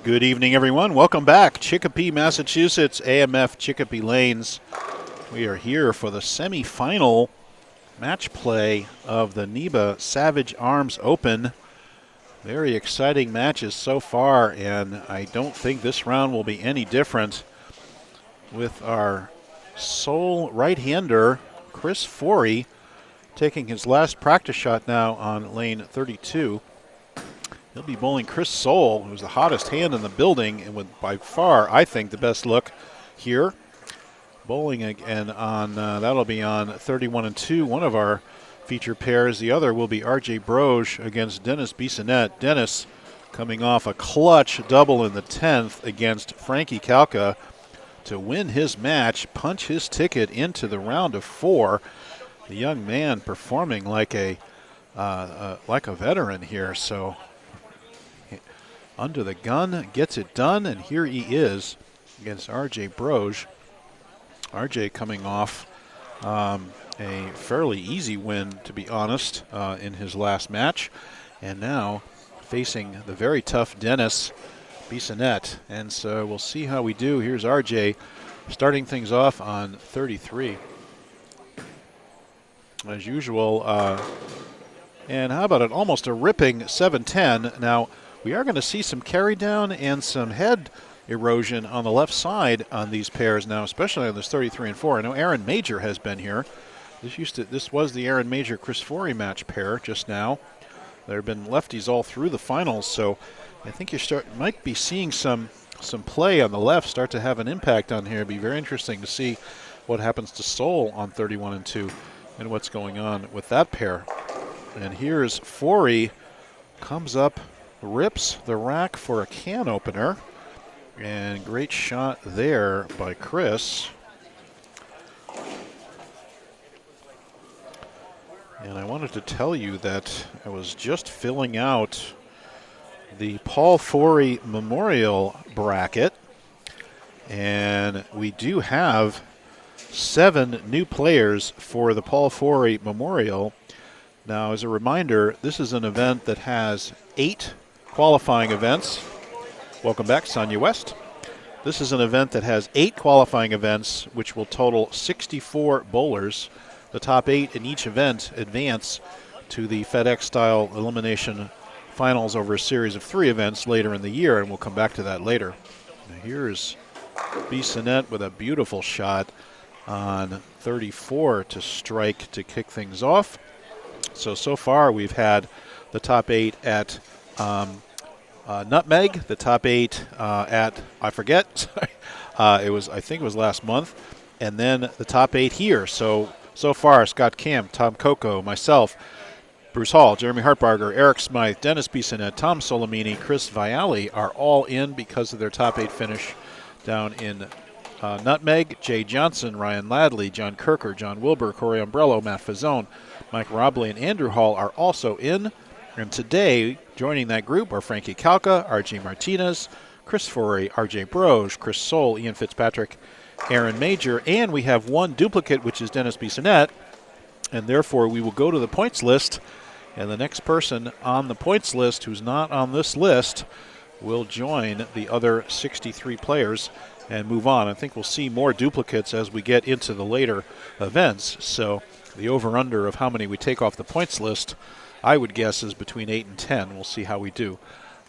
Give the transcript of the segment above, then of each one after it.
Good evening, everyone. Welcome back. Chicopee, Massachusetts, AMF Chicopee Lanes. We are here for the semifinal match play of the NEBA Savage Arms Open. Very exciting matches so far, and I don't think this round will be any different with our sole right-hander, Chris Forey, taking his last practice shot now on lane 32. He'll be bowling Chris Soule, who's the hottest hand in the building and with by far, I think, the best look here. Bowling again on, that'll be on 31 and 2, one of our feature pairs. The other will be RJ Broge against Dennis Bissonnette. Dennis coming off a clutch double in the 10th against Frankie Calca to win his match, punch his ticket into the round of 4. The young man performing like a veteran here, so under the gun, gets it done, and here he is against RJ Broge. RJ coming off a fairly easy win, to be honest, in his last match, and now facing the very tough Dennis Bissonnette. And so we'll see how we do. Here's RJ starting things off on 33. As usual, and how about it? Almost a ripping 7-10. Now, we are going to see some carry down and some head erosion on the left side on these pairs now, especially on this 33 and 4. I know Aaron Major has been here. This was the Aaron Major Chris Forey match pair just now. There have been lefties all through the finals, so I think you might be seeing some play on the left start to have an impact on here. It'd be very interesting to see what happens to Soule on 31 and 2 and what's going on with that pair. And here's Forey, comes up, rips the rack for a can opener, and great shot there by Chris. And I wanted to tell you that I was just filling out the Paul Forey Memorial bracket, and we do have 7 new players for the Paul Forey Memorial. Now, as a reminder, this is an event that has 8 qualifying events. Welcome back, Sonia West. This is an event that has 8 qualifying events, which will total 64 bowlers. The top 8 in each event advance to the FedEx-style elimination finals over a series of 3 events later in the year, and we'll come back to that later. Now here's Bissonnette with a beautiful shot on 34 to strike to kick things off. So far we've had the top 8 at Nutmeg, the top 8 at, I forget, I think it was last month, and then the top 8 here. So far, Scott Camp, Tom Coco, myself, Bruce Hall, Jeremy Hartbarger, Eric Smythe, Dennis Bissonnette, Tom Solomini, Chris Viali are all in because of their top 8 finish down in Nutmeg. Jay Johnson, Ryan Ladley, John Kirker, John Wilbur, Corey Umbrello, Matt Fazzone, Mike Robley, and Andrew Hall are also in. And today, joining that group are Frankie Calca, RJ Martinez, Chris Forey, RJ Broge, Chris Soule, Ian Fitzpatrick, Aaron Major, and we have one duplicate, which is Dennis Bissonnette. And therefore, we will go to the points list, and the next person on the points list who's not on this list will join the other 63 players and move on. I think we'll see more duplicates as we get into the later events. So the over-under of how many we take off the points list, I would guess, is between 8 and 10. We'll see how we do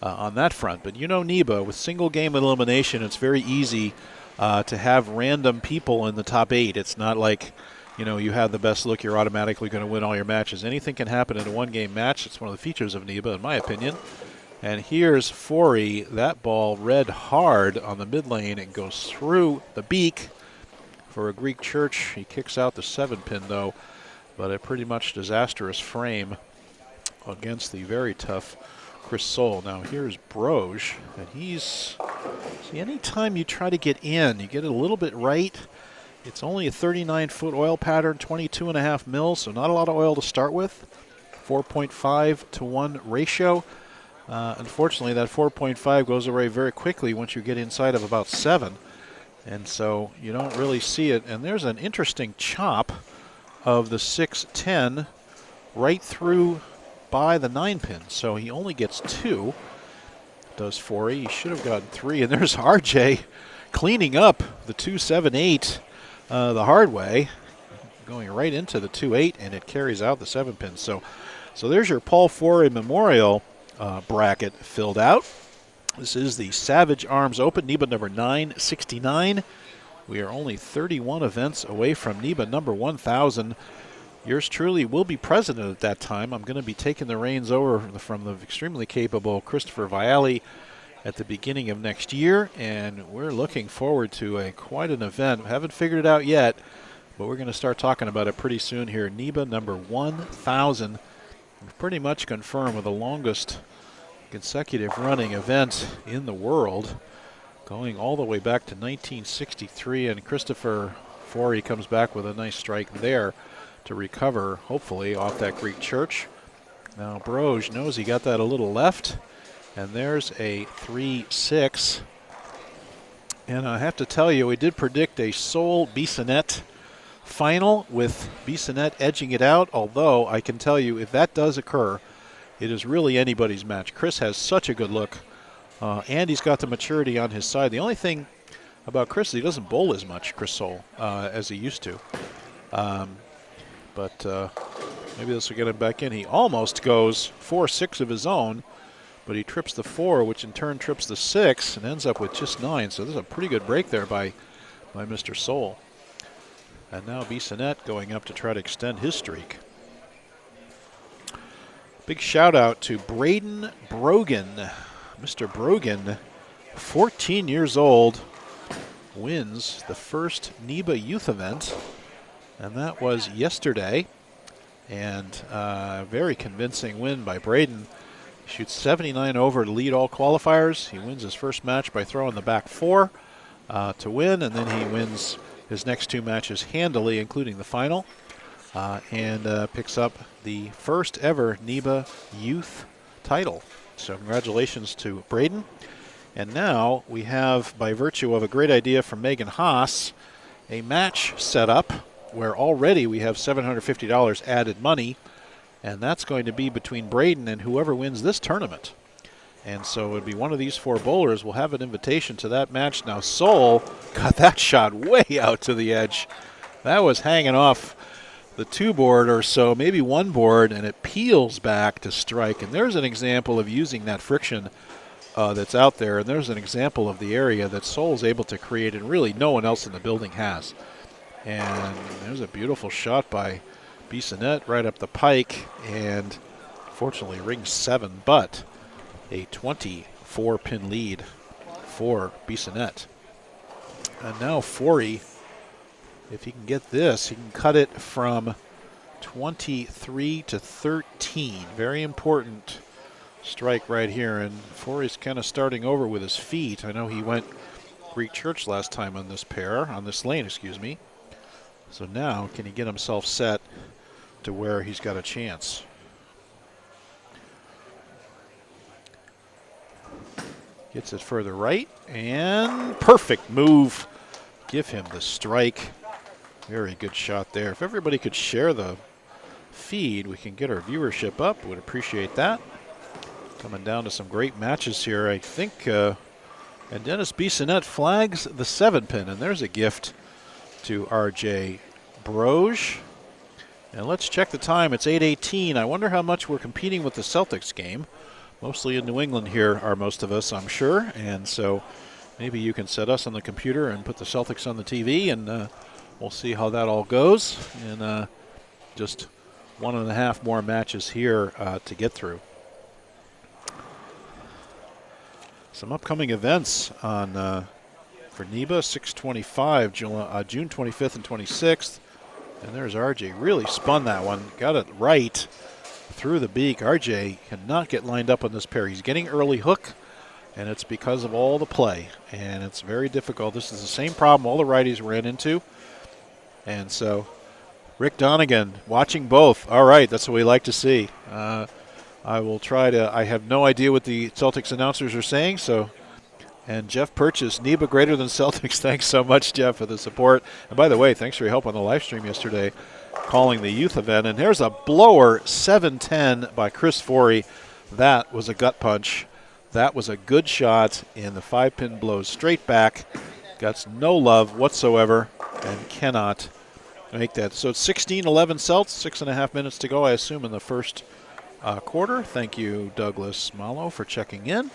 on that front. But you know NEBA, with single game elimination, it's very easy to have random people in the top 8. It's not like, you have the best look, you're automatically going to win all your matches. Anything can happen in a one-game match. It's one of the features of NEBA, in my opinion. And here's Forey. That ball read hard on the mid lane and goes through the beak for a Greek church. He kicks out the 7-pin, though, but a pretty much disastrous frame against the very tough Chris Soule. Now here's Broge, and see, anytime you try to get in, you get it a little bit right. It's only a 39-foot oil pattern, 22.5 mils, so not a lot of oil to start with. 4.5 to 1 ratio. Unfortunately, that 4.5 goes away very quickly once you get inside of about 7. And so you don't really see it. And there's an interesting chop of the 610 right through by the 9-pin. So he only gets 2. Does Forey. He should have gotten 3. And there's RJ cleaning up the 2-7-8 the hard way, going right into the 2-8, and it carries out the 7-pin. So there's your Paul Forey Memorial bracket filled out. This is the Savage Arms Open, NEBA number 969. We are only 31 events away from NEBA number 1000. Yours truly will be president at that time. I'm going to be taking the reins over from the extremely capable Christopher Viali at the beginning of next year, and we're looking forward to quite an event. Haven't figured it out yet, but we're going to start talking about it pretty soon here. NEBA number 1000. We've pretty much confirmed with the longest consecutive running event in the world, going all the way back to 1963, and Christopher Forey comes back with a nice strike there to recover, hopefully, off that Greek church. Now Broge knows he got that a little left, and there's a 3-6. And I have to tell you, we did predict a Sol Bissonnette final with Bissonnette edging it out, although I can tell you if that does occur, it is really anybody's match. Chris has such a good look, and he's got the maturity on his side. The only thing about Chris is he doesn't bowl as much, Chris Sol, as he used to. But maybe this will get him back in. He almost goes 4-6 of his own, but he trips the 4, which in turn trips the 6, and ends up with just 9. So there's a pretty good break there by Mr. Sol. And now Bissonnette going up to try to extend his streak. Big shout out to Braden Brogan. Mr. Brogan, 14 years old, wins the first NEBA youth event. And that was yesterday, and a very convincing win by Braden. He shoots 79 over to lead all qualifiers. He wins his first match by throwing the back 4 to win, and then he wins his next 2 matches handily, including the final, and picks up the first ever NEBA youth title. So congratulations to Braden. And now we have, by virtue of a great idea from Megan Haas, a match set up where already we have $750 added money, and that's going to be between Braden and whoever wins this tournament. And so it would be one of these 4 bowlers will have an invitation to that match. Now Sol got that shot way out to the edge. That was hanging off the 2 board or so, maybe 1 board, and it peels back to strike. And there's an example of using that friction that's out there, and there's an example of the area that Sol's able to create and really no one else in the building has. And there's a beautiful shot by Bissonnette right up the pike, and fortunately rings 7, but a 24-pin lead for Bissonnette. And now Forey, if he can get this, he can cut it from 23 to 13. Very important strike right here, and Forey's kind of starting over with his feet. I know he went Greek church last time on this lane, excuse me. So now, can he get himself set to where he's got a chance? Gets it further right, and perfect move. Give him the strike. Very good shot there. If everybody could share the feed, we can get our viewership up. Would appreciate that. Coming down to some great matches here, I think. And Dennis Bissonnette flags the 7-pin, and there's a gift to RJ Broge. And let's check the time. It's 8:18. I wonder how much we're competing with the Celtics game. Mostly in New England here are most of us, I'm sure. And so maybe you can set us on the computer and put the Celtics on the TV, and we'll see how that all goes. And just 1.5 more matches here to get through. Some upcoming events on for NEBA, 625, June 25th and 26th. And there's RJ. Really spun that one. Got it right through the beak. RJ cannot get lined up on this pair. He's getting early hook, and it's because of all the play. And it's very difficult. This is the same problem all the righties ran into. And so Rick Donegan watching both. All right, that's what we like to see. I will try to, I have no idea what the Celtics announcers are saying, so. And Jeff Purchase, NEBA greater than Celtics. Thanks so much, Jeff, for the support. And by the way, thanks for your help on the live stream yesterday, calling the youth event. And here's a blower, 7-10 by Chris Forey. That was a gut punch. That was a good shot, and the 5-pin blows straight back. Gets no love whatsoever and cannot make that. So it's 16-11 Celts, 6.5 minutes to go, I assume, in the first quarter. Thank you, Douglas Malo, for checking in.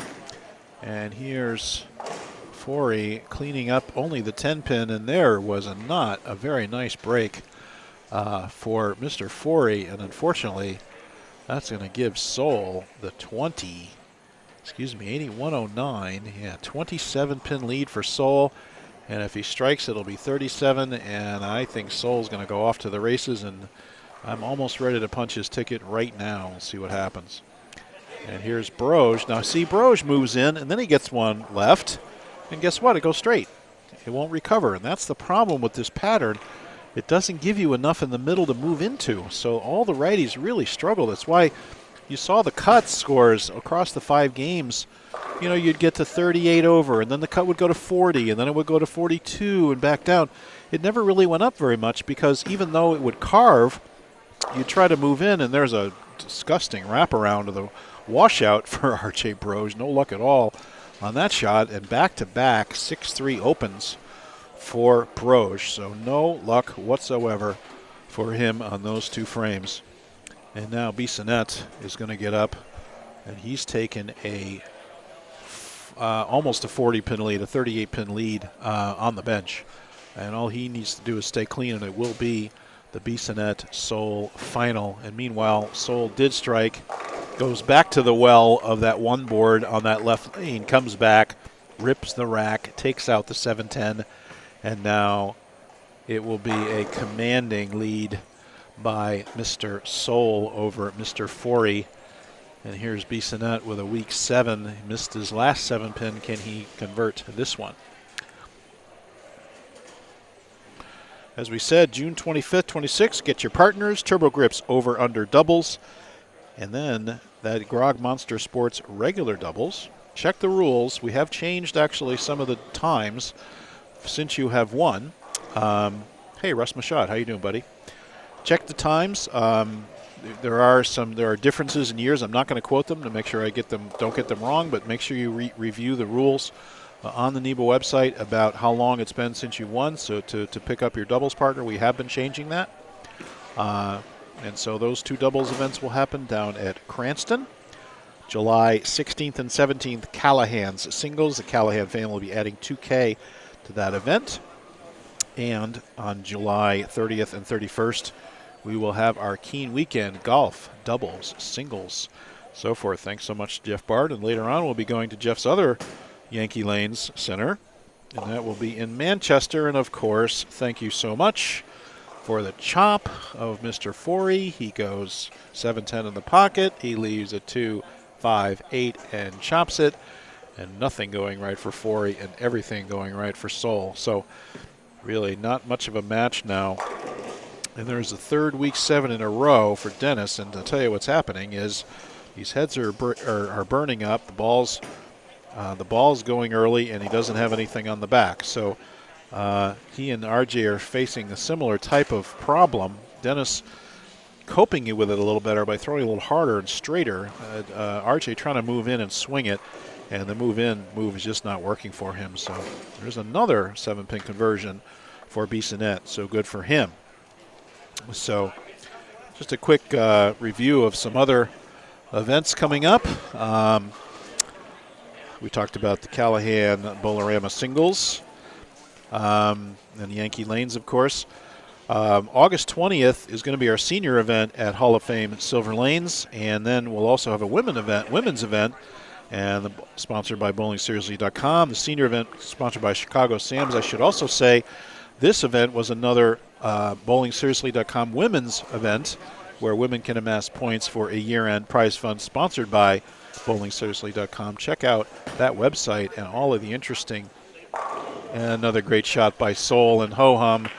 And here's Forey cleaning up only the 10-pin, and there was not a very nice break for Mr. Forey, and unfortunately, that's going to give Soul the 8109. Yeah, 27-pin lead for Soul. And if he strikes, it'll be 37, and I think Soul's going to go off to the races, and I'm almost ready to punch his ticket right now. We'll see what happens. And here's Broge. Now, see, Broge moves in, and then he gets one left, and guess what? It goes straight. It won't recover, and that's the problem with this pattern. It doesn't give you enough in the middle to move into, so all the righties really struggle. That's why you saw the cut scores across the 5 games. You know, you'd get to 38 over, and then the cut would go to 40, and then it would go to 42 and back down. It never really went up very much because even though it would carve, you'd try to move in, and there's a disgusting wraparound of the washout for RJ Broge. No luck at all on that shot, and back-to-back 6-3 opens for Broge. So no luck whatsoever for him on those 2 frames. And now Bissonnette is going to get up, and he's taken a almost a 40-pin lead, a 38-pin lead on the bench. And all he needs to do is stay clean, and it will be the Bissonnette Soul final. And meanwhile, Soul did strike, goes back to the well of that one board on that left lane, comes back, rips the rack, takes out the 710, and now it will be a commanding lead by Mr. Soul over Mr. Forey. And here's Bissonnette with a weak 7. He missed his last 7-pin. Can he convert this one? As we said, June 25th, 26th, get your partners, Turbo Grips over under doubles. And then that Grog Monster Sports regular doubles. Check the rules. We have changed actually some of the times since you have won. Hey, Russ Machad, how you doing, buddy? Check the times. There are differences in years. I'm not going to quote them to make sure I don't get them wrong, but make sure you review the rules on the NEBA website about how long it's been since you won. So to pick up your doubles partner, we have been changing that. And so those 2 doubles events will happen down at Cranston. July 16th and 17th, Callahan's singles. The Callahan family will be adding 2K to that event. And on July 30th and 31st, we will have our Keen Weekend golf, doubles, singles, so forth. Thanks so much to Jeff Bard. And later on, we'll be going to Jeff's other Yankee Lanes Center, and that will be in Manchester. And, of course, thank you so much for the chop of Mr. Forey. He goes 7-10 in the pocket. He leaves a 2, 5, 8, and chops it. And nothing going right for Forey and everything going right for Soul. So really not much of a match now. And there's a third week 7 in a row for Dennis. And to tell you what's happening is these heads are burning up. The ball's going early, and he doesn't have anything on the back. So he and RJ are facing a similar type of problem. Dennis coping with it a little better by throwing a little harder and straighter. RJ trying to move in and swing it, and the move is just not working for him. So there's another 7-pin conversion for Bissonnette. So good for him. So just a quick review of some other events coming up. We talked about the Callahan Bolorama singles and the Yankee Lanes, of course. August 20th is going to be our senior event at Hall of Fame Silver Lanes, and then we'll also have a women's event, and sponsored by BowlingSeriously.com. The senior event sponsored by Chicago Sam's. I should also say this event was another BowlingSeriously.com women's event where women can amass points for a year-end prize fund sponsored by BowlingSeriously.com. Check out that website and all of the interesting. And another great shot by Soul, and ho-hum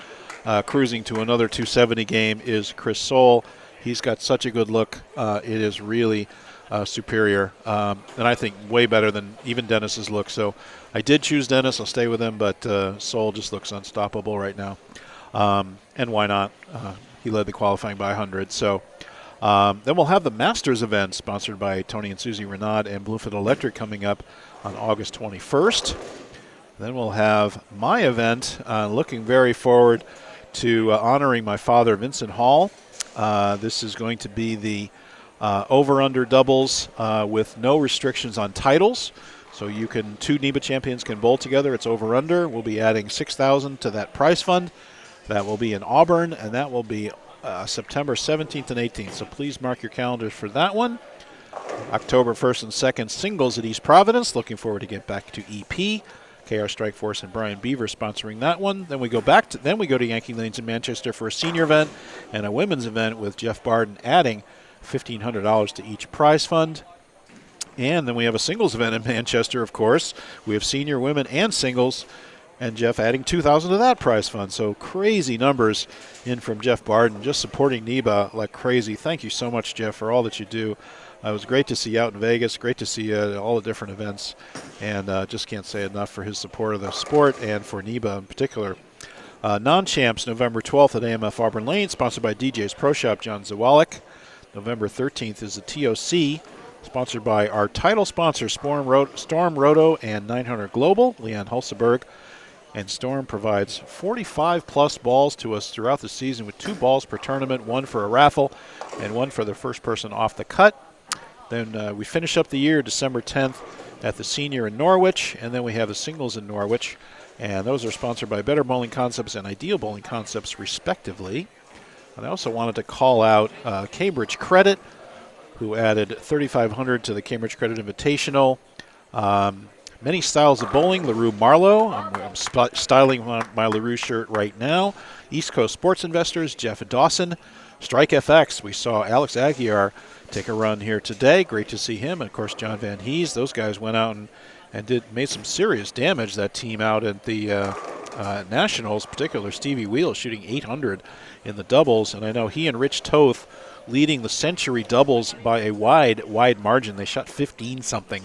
cruising to another 270 game is Chris Soul. He's got such a good look. It is really superior, and I think way better than even Dennis's look. So I did choose Dennis. I'll stay with him, but Soul just looks unstoppable right now. And why not? He led the qualifying by 100. So Then we'll have the Masters event sponsored by Tony and Susie Renaud and Bluefield Electric coming up on August 21st. Then we'll have my event, looking very forward to honoring my father, Vincent Hall. This is going to be the over-under doubles with no restrictions on titles. So two NEBA champions can bowl together. It's over-under. We'll be adding $6,000 to that prize fund. That will be in Auburn, and that will be September 17th and 18th. So please mark your calendars for that one. October 1st and 2nd, singles at East Providence. Looking forward to get back to EP. KR Strike Force and Brian Beaver sponsoring that one. Then we go to Yankee Lanes in Manchester for a senior event and a women's event with Jeff Barden adding $1,500 to each prize fund. And then we have a singles event in Manchester, of course. We have senior women and singles, and Jeff adding $2,000 to that prize fund. So crazy numbers in from Jeff Barden, just supporting NEBA like crazy. Thank you so much, Jeff, for all that you do. It was great to see you out in Vegas, great to see all the different events, and just can't say enough for his support of the sport and for NEBA in particular. Non-champs, November 12th at AMF Auburn Lane, sponsored by DJ's Pro Shop, John Zawalik. November 13th is the TOC, sponsored by our title sponsor, Storm Roto and 900 Global, Leon Hulseberg. And Storm provides 45-plus balls to us throughout the season with 2 balls per tournament, 1 for a raffle and 1 for the first person off the cut. Then we finish up the year December 10th at the senior in Norwich, and then we have the singles in Norwich. And those are sponsored by Better Bowling Concepts and Ideal Bowling Concepts, respectively. And I also wanted to call out Cambridge Credit, who added $3,500 to the Cambridge Credit Invitational. Many styles of bowling, LaRue Marlowe. I'm styling my LaRue shirt right now. East Coast Sports Investors, Jeff Dawson. Strike FX, we saw Alex Aguiar take a run here today. Great to see him. And, of course, John Van Hees. Those guys went out and made some serious damage, that team out at the Nationals, particularly Stevie Wheels shooting 800 in the doubles. And I know he and Rich Toth leading the Century doubles by a wide margin. They shot 15-something.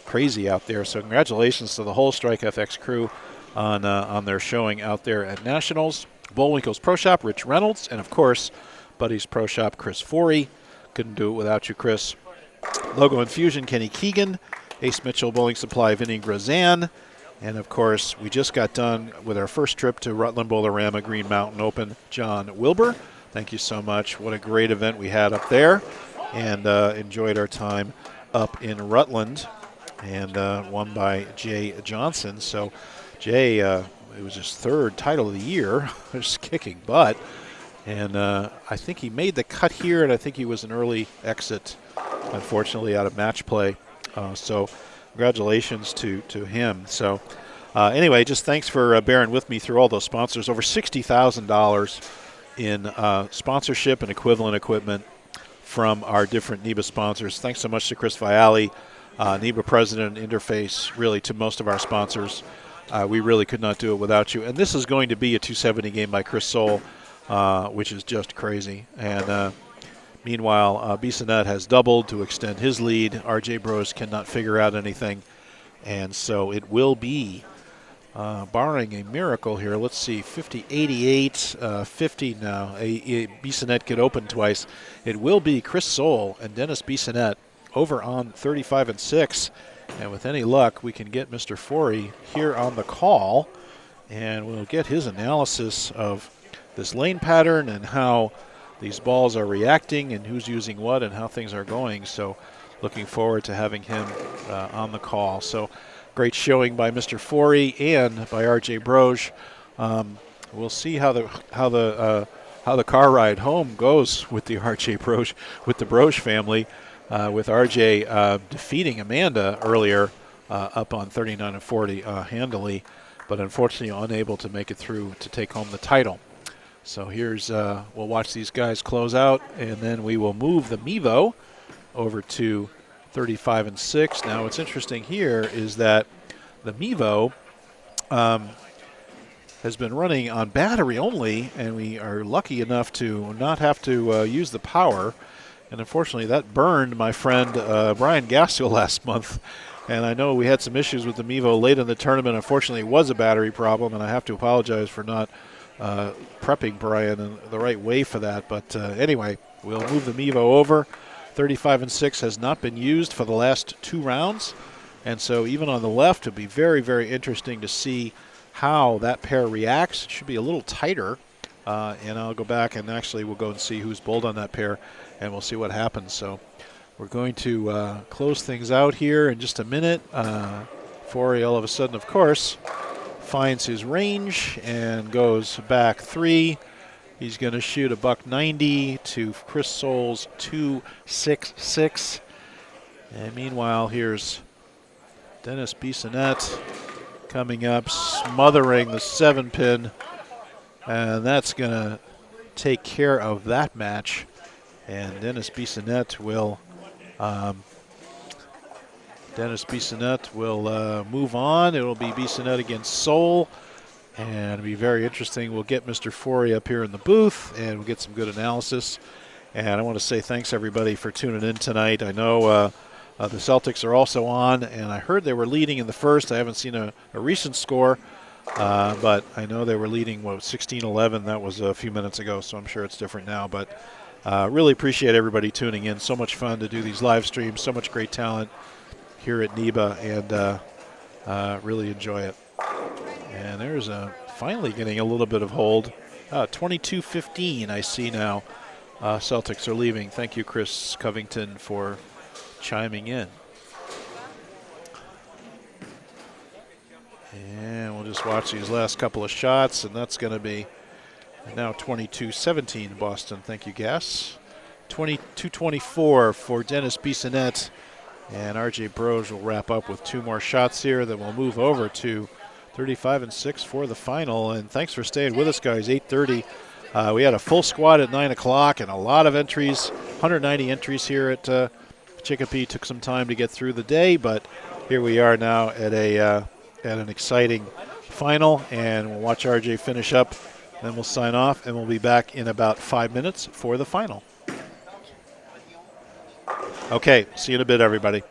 Crazy out there. So congratulations to the whole Strike FX crew on their showing out there at Nationals. Bullwinkle's Pro Shop, Rich Reynolds, and of course, Buddy's Pro Shop, Chris Forey. Couldn't do it without you, Chris. Logo Infusion, Kenny Keegan. Ace Mitchell Bowling Supply, Vinny Grazan. And of course, we just got done with our first trip to Rutland Bowlerama Green Mountain Open, John Wilbur. Thank you so much. What a great event we had up there, and enjoyed our time up in Rutland. And won by Jay Johnson. So Jay, it was his 3rd title of the year, just kicking butt. And I think he made the cut here, and I think he was an early exit, unfortunately, out of match play. So congratulations to him. So anyway, just thanks for bearing with me through all those sponsors. Over $60,000 in sponsorship and equivalent equipment from our different NEBA sponsors. Thanks so much to Chris Viali, NEBA president and interface, really, to most of our sponsors. We really could not do it without you. And this is going to be a 270 game by Chris Soule, which is just crazy. And meanwhile, Bissonnette has doubled to extend his lead. RJ Bros cannot figure out anything. And so it will be, barring a miracle here, let's see, 50, 88, 50 now. Bissonnette could open twice. It will be Chris Soule and Dennis Bissonnette over on 35 and 6, and with any luck, we can get Mr. Forey here on the call, and we'll get his analysis of this lane pattern and how these balls are reacting and who's using what and how things are going. So, looking forward to having him on the call. So, great showing by Mr. Forey and by RJ Broge. We'll see how the car ride home goes with the RJ Broge, with the Broge family. With RJ defeating Amanda earlier up on 39 and 40 handily, but unfortunately unable to make it through to take home the title. So here's, we'll watch these guys close out, and then we will move the Mevo over to 35 and 6. Now what's interesting here is that the Mevo has been running on battery only, and we are lucky enough to not have to use the power. And unfortunately, that burned my friend Brian Gaskell last month. And I know we had some issues with the Mevo late in the tournament. Unfortunately, it was a battery problem, and I have to apologize for not prepping Brian in the right way for that. But anyway, we'll move the Mevo over. 35-6 has not been used for the last 2 rounds. And so even on the left, it'll be very, very interesting to see how that pair reacts. It should be a little tighter. And I'll go back and actually we'll go and see who's bowled on that pair, and we'll see what happens. So we're going to close things out here in just a minute. Forey all of a sudden, of course, finds his range and goes back 3. He's going to shoot a $190 to Chris Soule's 266. And meanwhile, here's Dennis Bissonnette coming up, smothering the 7-pin. And that's going to take care of that match. And Dennis Bissonnette will move on. It will be Bissonnette against Soule. And it'll be very interesting. We'll get Mr. Forey up here in the booth, and we'll get some good analysis. And I want to say thanks, everybody, for tuning in tonight. I know the Celtics are also on, and I heard they were leading in the first. I haven't seen a recent score, but I know they were leading, 16-11. That was a few minutes ago, so I'm sure it's different now. But really appreciate everybody tuning in. So much fun to do these live streams, so much great talent here at NEBA, and really enjoy it. And there's finally getting a little bit of hold. 22-15 I see now. Celtics are leaving. Thank you, Chris Covington, for chiming in. And we'll just watch these last couple of shots, and that's going to be now 22-17 Boston. Thank you, Gas. 22-24 for Dennis Bissonnette. And R.J. Broge will wrap up with 2 more shots here. Then we'll move over to 35-6 for the final. And thanks for staying with us, guys. 8:30. We had a full squad at 9 o'clock and a lot of entries, 190 entries here at Chicopee. Took some time to get through the day, but here we are now at an exciting final. And we'll watch RJ finish up. Then we'll sign off, and we'll be back in about 5 minutes for the final. Okay, see you in a bit, everybody.